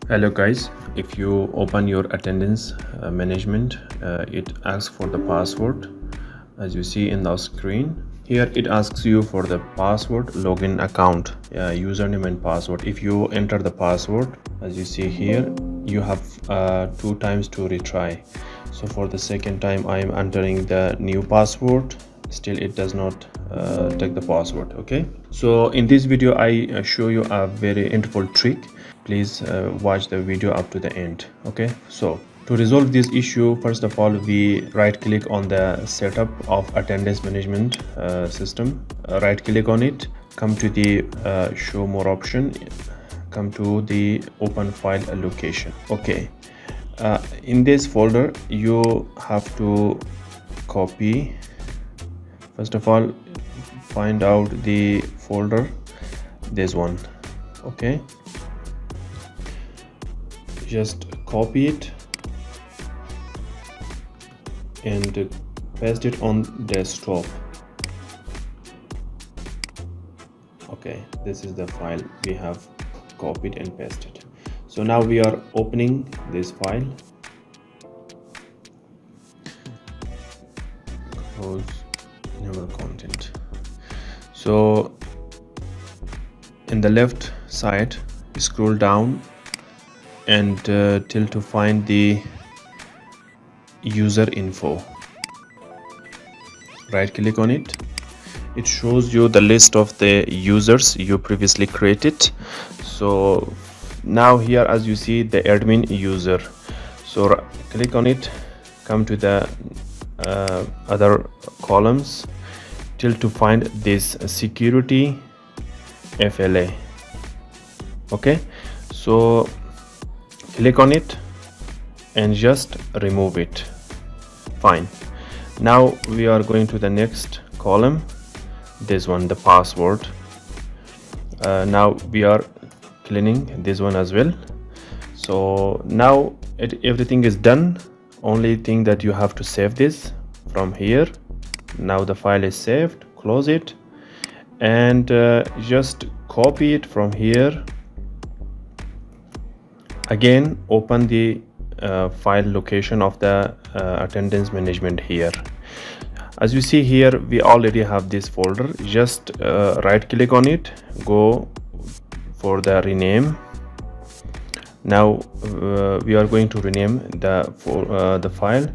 Hello guys, if you open your attendance management, it asks for the password as you see in the screen. Here it asks you for the password, login account, username and password. If you enter the password as you see here, you have 2 times to retry. So for the second time I am entering the new password, still it does not take the password. Okay, so in this video I show you a very interesting trick. Please watch the video up to the end. Okay, so to resolve this issue, first of all we right click on the setup of attendance management system. Right click on it, come to the show more option, come to the open file location. Okay, in this folder you have to copy. First of all, find out the folder, this one. Okay, just copy it and paste it on desktop. Okay, this is the file we have copied and pasted. So now we are opening this file. Close our content. So in the left side scroll down and till to find the user info. Right click on it. It shows you the list of the users you previously created. So now here as you see the admin user, so click on it, come to the other columns till to find this security FLA. Okay, so click on it and just remove it. Fine. Now we are going to the next column, this one, the password. Now we are cleaning this one as well. So now everything is done. Only thing that you have to save this from here. Now the file is saved, close it and just copy it from here. Again open the file location of the attendance management here. As you see here we already have this folder. Just right click on it, go for the rename. Now we are going to rename the file.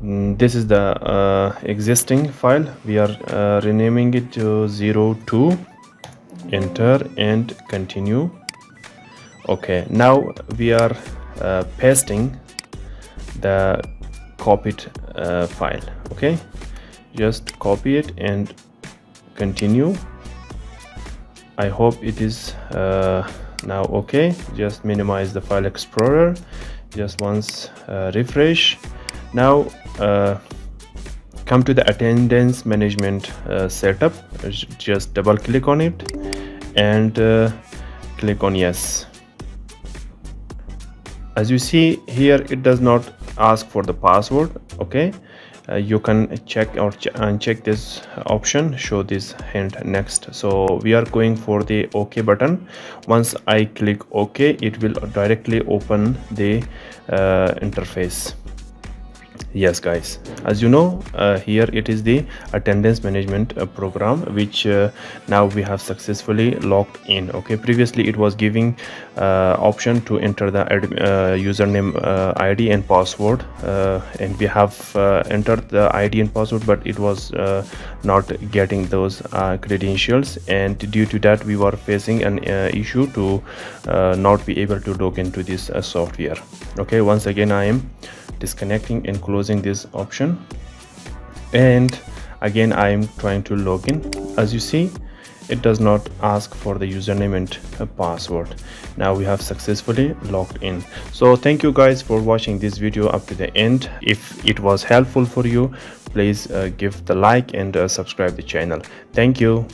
This is the existing file. We are renaming it to 02. Enter and continue. Okay, now we are pasting the copied file. Okay, just copy it and continue. I hope it is now okay. Just minimize the file explorer, just once refresh. Now come to the attendance management setup. Just double click on it and click on yes. As you see here it does not ask for the password. Okay, you can check or uncheck this option, show this hint next. So we are going for the OK button. Once I click OK, it will directly open the interface. Yes guys, as you know, here it is the attendance management program which now we have successfully logged in. Okay, previously it was giving option to enter the username, ID and password, and we have entered the ID and password, but it was not getting those credentials, and due to that we were facing an issue to not be able to log into this software. Okay, once again I am disconnecting and closing this option, and again I am trying to log in. As you see, it does not ask for the username and password. Now we have successfully logged in. So thank you guys for watching this video up to the end. If it was helpful for you, please give the like and subscribe the channel. Thank you.